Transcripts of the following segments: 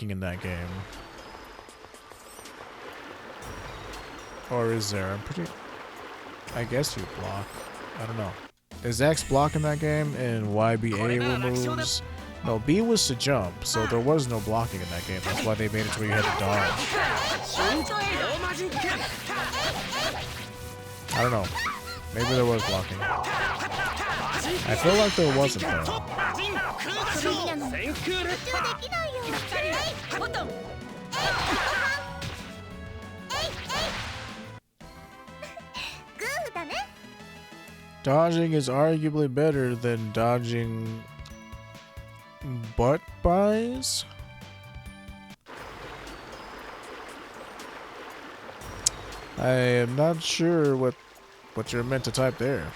blocking in that game. Or is there? I guess you block. I don't know. Is X block in that game and YBA were moves? No, B was to jump, so there was no blocking in that game. That's why they made it to where you had to dodge. I don't know. Maybe there was blocking. I feel like there wasn't though. Dodging is arguably better than dodging butt buys. I am not sure what you're meant to type there.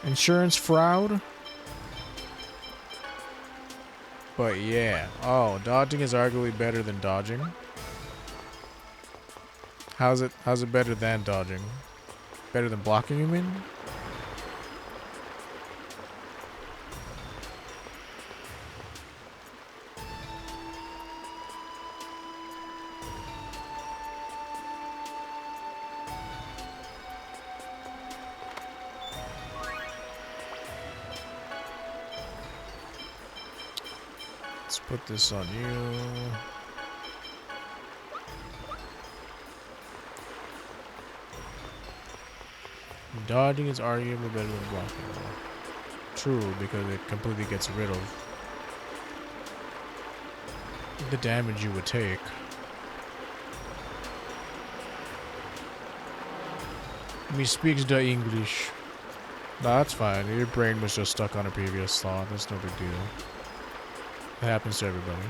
Insurance fraud? But yeah. Oh, dodging is arguably better than dodging. How's it better than dodging? Better than blocking, you mean? Let's put this on you. Dodging is arguably better than blocking. True, because it completely gets rid of the damage you would take. Me speaks the English. No, that's fine. Your brain was just stuck on a previous thought. That's no big deal. It happens to everybody.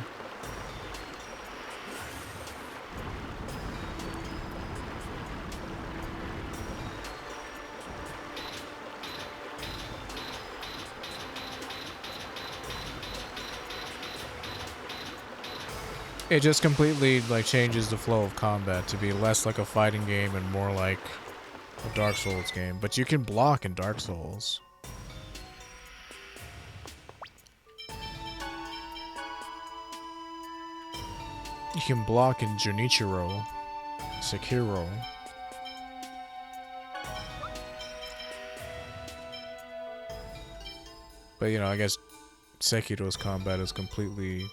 It just completely like changes the flow of combat to be less like a fighting game and more like a Dark Souls game. But you can block in Dark Souls. You can block in Junichiro, Sekiro. But you know, I guess Sekiro's combat is completely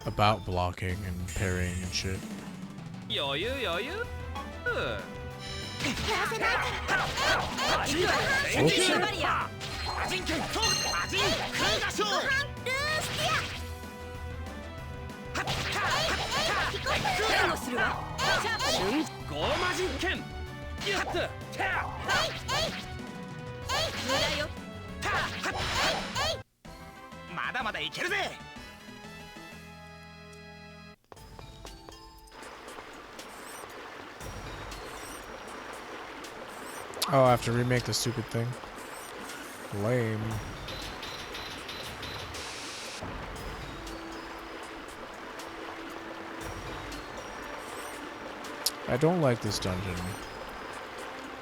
about blocking and parrying and shit. Oh, I have to remake the stupid thing. Lame. I don't like this dungeon.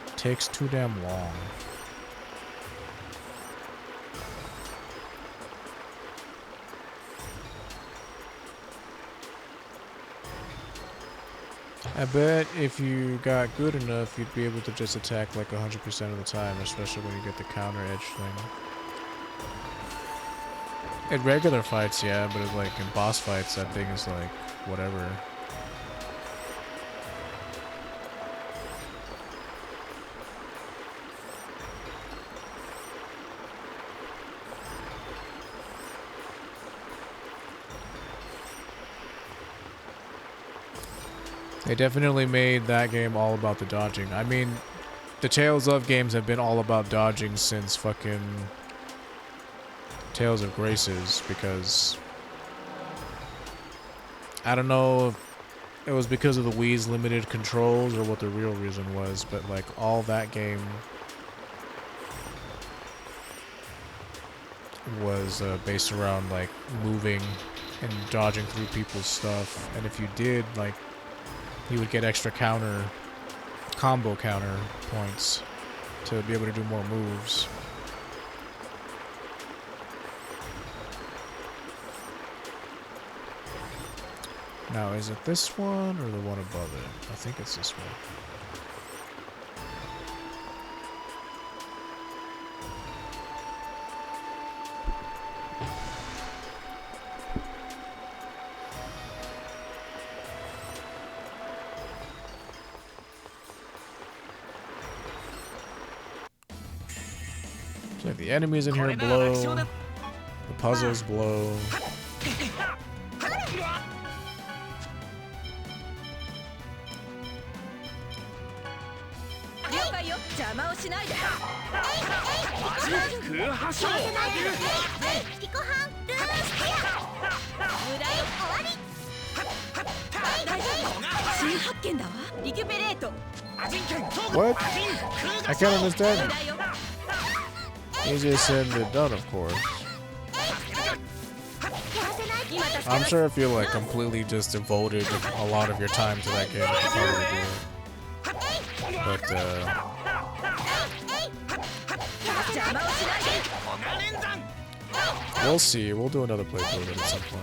It takes too damn long. I bet if you got good enough, you'd be able to just attack like 100% of the time, especially when you get the counter edge thing. In regular fights, yeah, but it's like in boss fights, that thing is like, whatever. They definitely made that game all about the dodging. I mean, the Tales of games have been all about dodging since fucking Tales of Graces, because I don't know if it was because of the Wii's limited controls or what the real reason was, but like all that game was based around like moving and dodging through people's stuff, and if you did, like, you would get extra counter combo counter points to be able to do more moves. Now, is it this one or the one above it? I think it's this one. It's like the enemies in here blow, the puzzles blow. What? I can't understand. Easier said than done, of course. I'm sure if you're like completely just devoted a lot of your time to that game, you could probably do it. But we'll see. We'll do another playthrough of it at some point.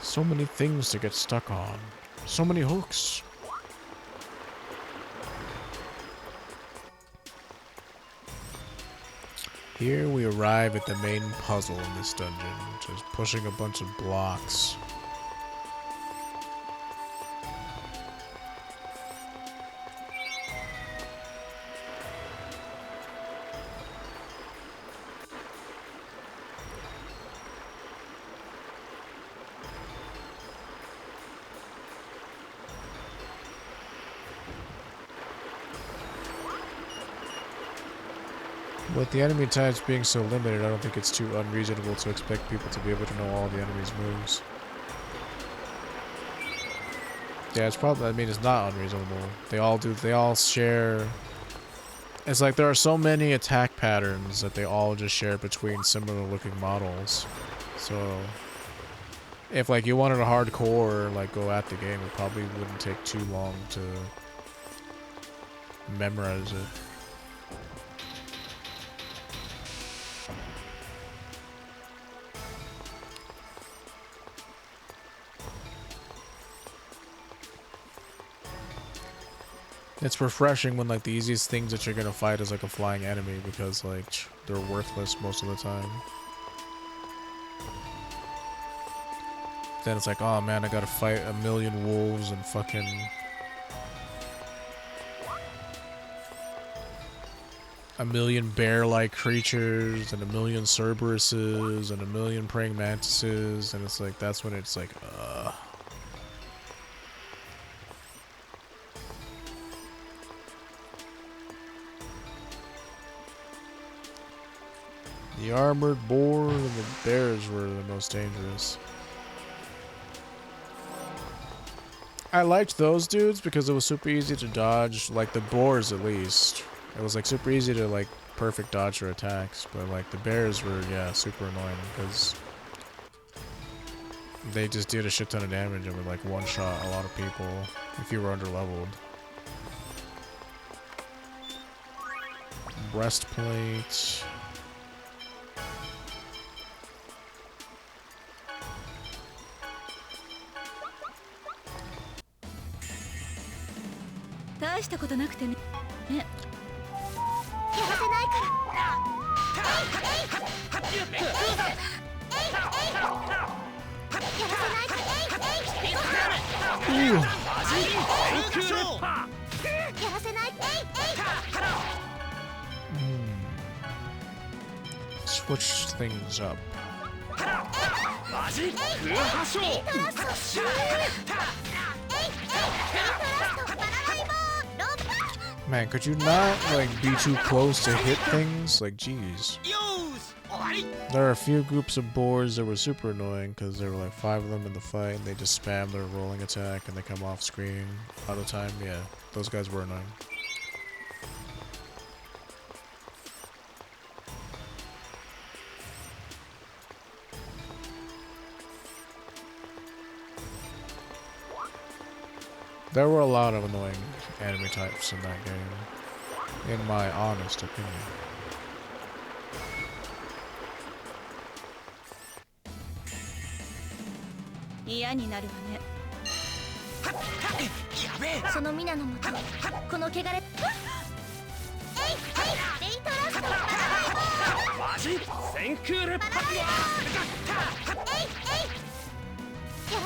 So many things to get stuck on. So many hooks. Here we arrive at the main puzzle in this dungeon, which is pushing a bunch of blocks. With the enemy types being so limited, I don't think it's too unreasonable to expect people to be able to know all the enemy's moves. Yeah, it's probably, I mean, it's not unreasonable. They all share... It's like there are so many attack patterns that they all just share between similar looking models. So, if like you wanted a hardcore, like go at the game, it probably wouldn't take too long to memorize it. It's refreshing when like the easiest things that you're gonna fight is like a flying enemy because like they're worthless most of the time. Then it's like, oh man, I gotta fight a million wolves and fucking a million bear-like creatures and a million Cerberuses and a million praying mantises, and it's like that's when it's like, The armored boar and the bears were the most dangerous. I liked those dudes because it was super easy to dodge, like the boars at least. It was like super easy to like perfect dodge their attacks, but like the bears were, yeah, super annoying because they just did a shit ton of damage and would like one-shot a lot of people if you were under-leveled. Breastplate. Switch things up. Man, could you not, like, be too close to hit things? Like, jeez. There are a few groups of boars that were super annoying because there were like 5 of them in the fight and they just spam their rolling attack and they come off screen all the time. Yeah, those guys were annoying. There were a lot of annoying enemy types in that game, in my honest opinion.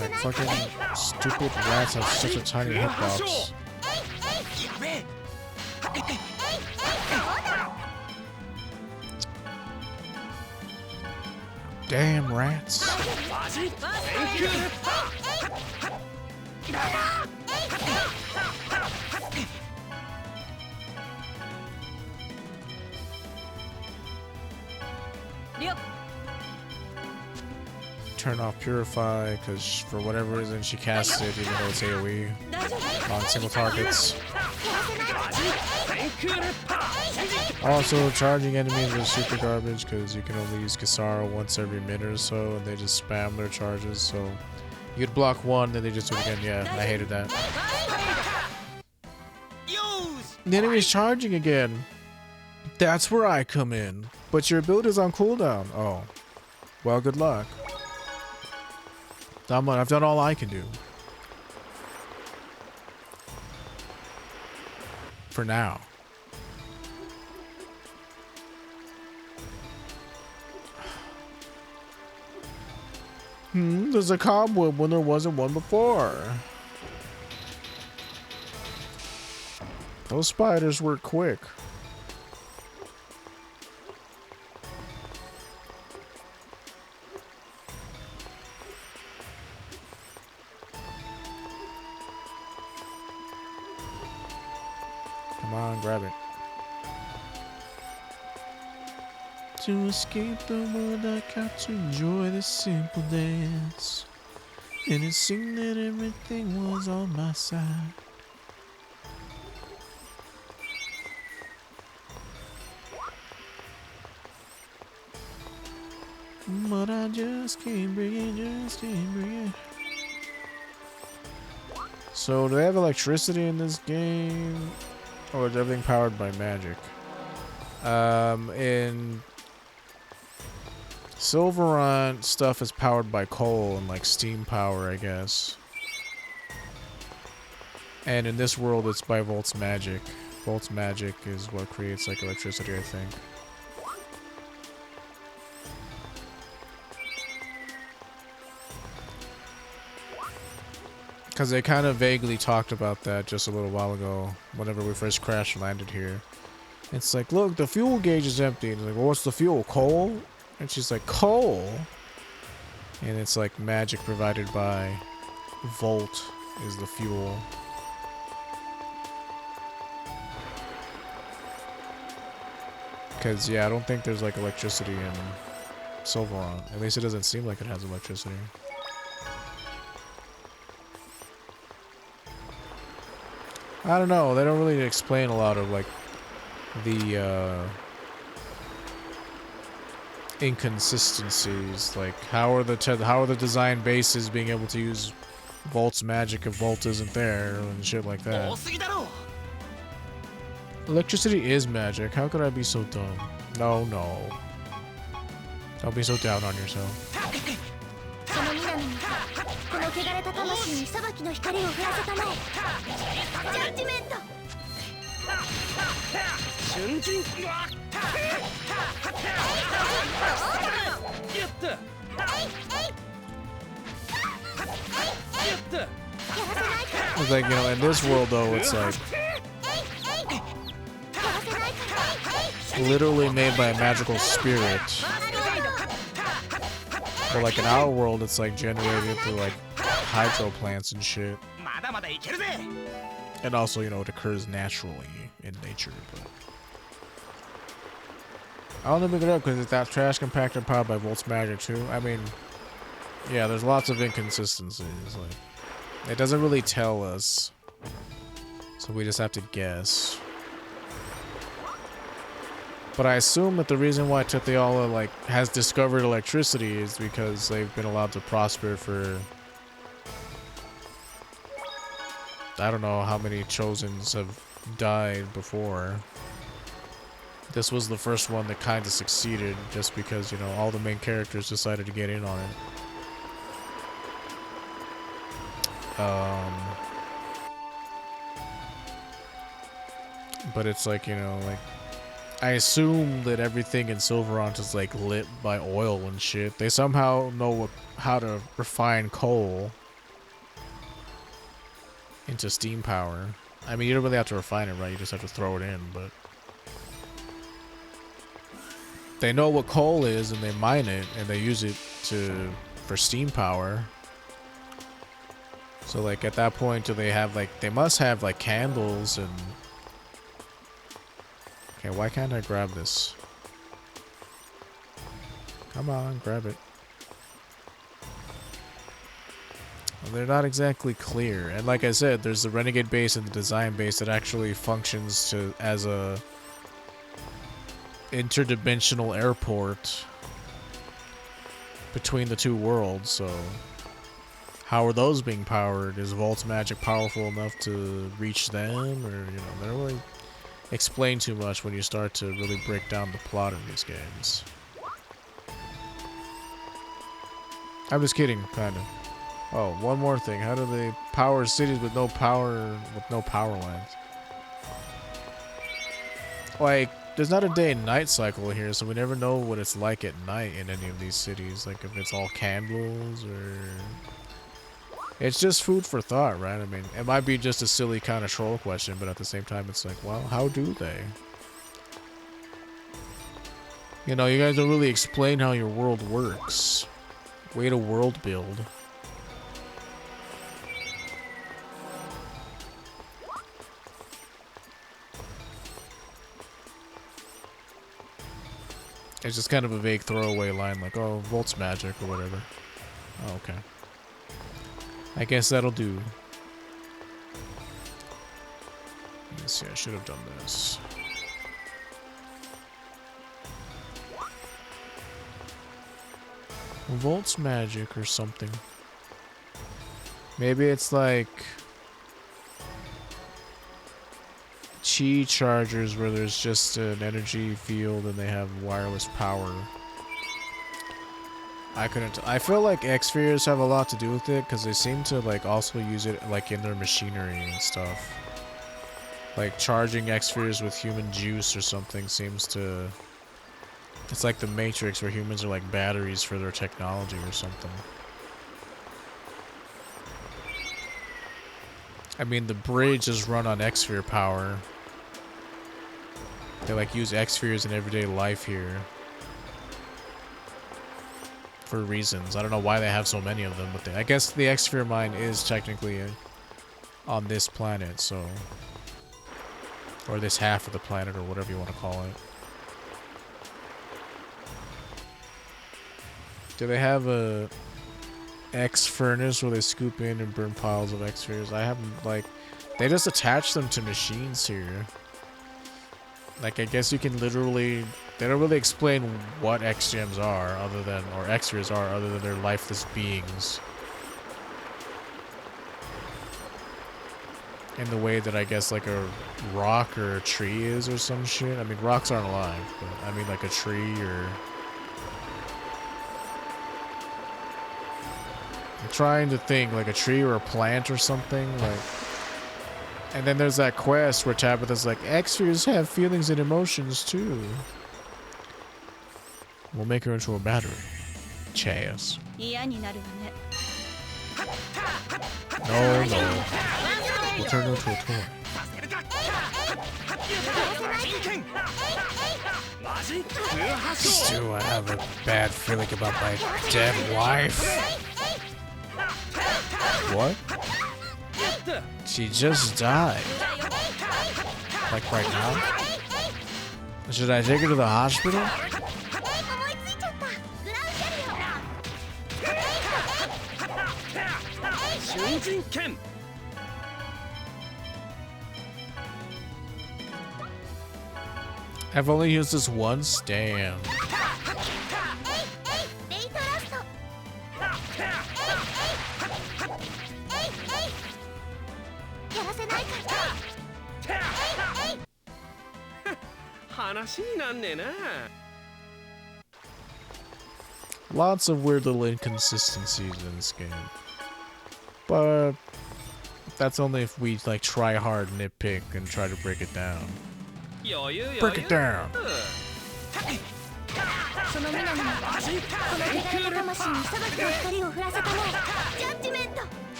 Like fucking stupid rats have such a tiny hitbox. Damn rats. Turn off Purify because for whatever reason she casts it even though it's AoE on single targets. Also, charging enemies is super garbage because you can only use Kisara once every minute or so and they just spam their charges, so you'd block one then they just do it again. Yeah, I hated that. The enemy's charging again. That's where I come in. But your build is on cooldown. Oh. Well, good luck. I've done all I can do. For now. There's a cobweb when there wasn't one before. Those spiders were quick. Come on, grab it. To escape the world, I got to enjoy this simple dance. And it seemed that everything was on my side. But I just can't bring it, just can't bring it. So, do they have electricity in this game? Or is everything powered by magic? In Silverant, stuff is powered by coal and like steam power, I guess. And in this world, it's by Volt's magic. Volt's magic is what creates like electricity, I think. Because they kind of vaguely talked about that just a little while ago, whenever we first crash landed here. It's like, look, the fuel gauge is empty. And it's like, well, what's the fuel? Coal? And she's like, coal? And it's like magic provided by Volt is the fuel. Because, yeah, I don't think there's like electricity in Silverant. At least it doesn't seem like it has electricity. I don't know. They don't really explain a lot of like the inconsistencies. Like how are the design bases being able to use Volt's magic if Volt isn't there and shit like that. Electricity is magic. How could I be so dumb? No, no. Don't be so down on yourself. It's like, you know, in this world though, it's like literally made by a magical spirit. But like in our world, it's like generated through like hydro plants and shit. And also, you know, it occurs naturally in nature, but I only pick it up because it's that trash compactor powered by Volt's magic too. I mean, yeah, there's lots of inconsistencies. Like, it doesn't really tell us, so we just have to guess. But I assume that the reason why Tetheala, like, has discovered electricity is because they've been allowed to prosper for, I don't know how many Chosens have died before. This was the first one that kind of succeeded just because, you know, all the main characters decided to get in on it. But it's like, you know, like, I assume that everything in Silverant is like lit by oil and shit. They somehow know how to refine coal into steam power. I mean, you don't really have to refine it, right? You just have to throw it in, but they know what coal is and they mine it and they use it for steam power. So like at that point, do they have like, they must have like candles and... Okay, why can't I grab this? Come on, grab it. Well, they're not exactly clear. And like I said, there's the Renegade base and the Design base that actually functions as a interdimensional airport between the two worlds, so how are those being powered? Is Volt's magic powerful enough to reach them? Or, you know, they don't really explain too much when you start to really break down the plot of these games. I'm just kidding, kind of. Oh, one more thing. How do they power cities with no power lines? Like, there's not a day and night cycle here, so we never know what it's like at night in any of these cities. Like, if it's all candles or... It's just food for thought, right? I mean, it might be just a silly kind of troll question, but at the same time, it's like, well, how do they? You know, you guys don't really explain how your world works. Way to world build. It's just kind of a vague throwaway line like, oh, Volt's magic or whatever. Oh, okay. I guess that'll do. Let's see, I should have done this. Volt's magic or something. Maybe it's like chi chargers where there's just an energy field and they have wireless power. I feel like X-Spheres have a lot to do with it because they seem to like also use it like in their machinery and stuff. Like charging X-Spheres with human juice or something seems to... It's like the Matrix where humans are like batteries for their technology or something. I mean, the bridge is run on X-Sphere power. They like use X-Spheres in everyday life here. For reasons. I don't know why they have so many of them, but I guess the X-Sphere mine is technically on this planet, so... Or this half of the planet, or whatever you want to call it. Do they have a X furnace where they scoop in and burn piles of X-Spheres? I haven't, like... They just attach them to machines here. Like, I guess you can literally... They don't really explain what X-Gems are, other than... Or X-Spheres are, other than they're lifeless beings. In the way that I guess, like, a rock or a tree is or some shit. I mean, rocks aren't alive, but I mean, like, a tree or... I'm trying to think, like, a tree or a plant or something, like... And then there's that quest where Tabitha's like, X-Spheres have feelings and emotions, too. We'll make her into a battery. Chaz. No, no. We'll turn her into a toy. Still, I have a bad feeling about my dead wife. What? She just died. Like right now? Should I take her to the hospital? I've only used this once? Damn. Lots of weird little inconsistencies in this game. But that's only if we like try hard, nitpick, and try to break it down. Break it down.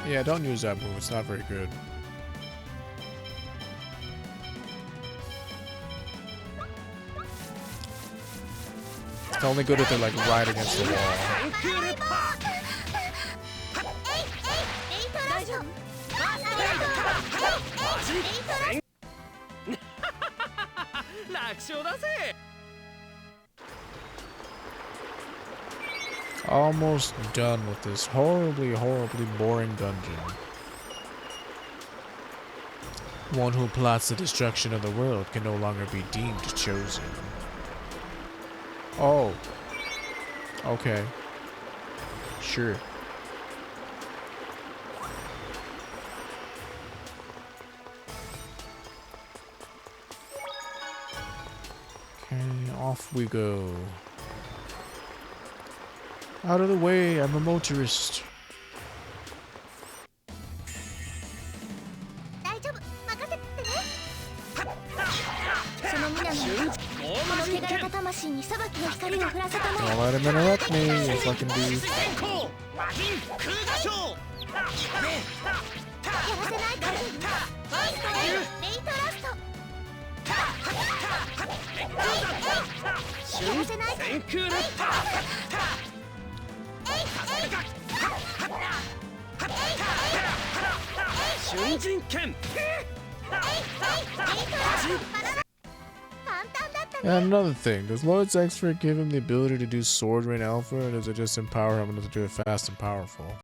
Yeah, don't use that move. It's not very good. It's only good if they're like right against the wall. Almost done with this horribly, horribly boring dungeon. One who plots the destruction of the world can no longer be deemed chosen. Oh. Okay. Sure. Okay, off we go. Out of the way, I'm a motorist. Don't let him interrupt me, you fucking beast. And another thing, does Lord's Expert give him the ability to do Sword Rain Alpha, or does it just empower him to do it fast and powerful?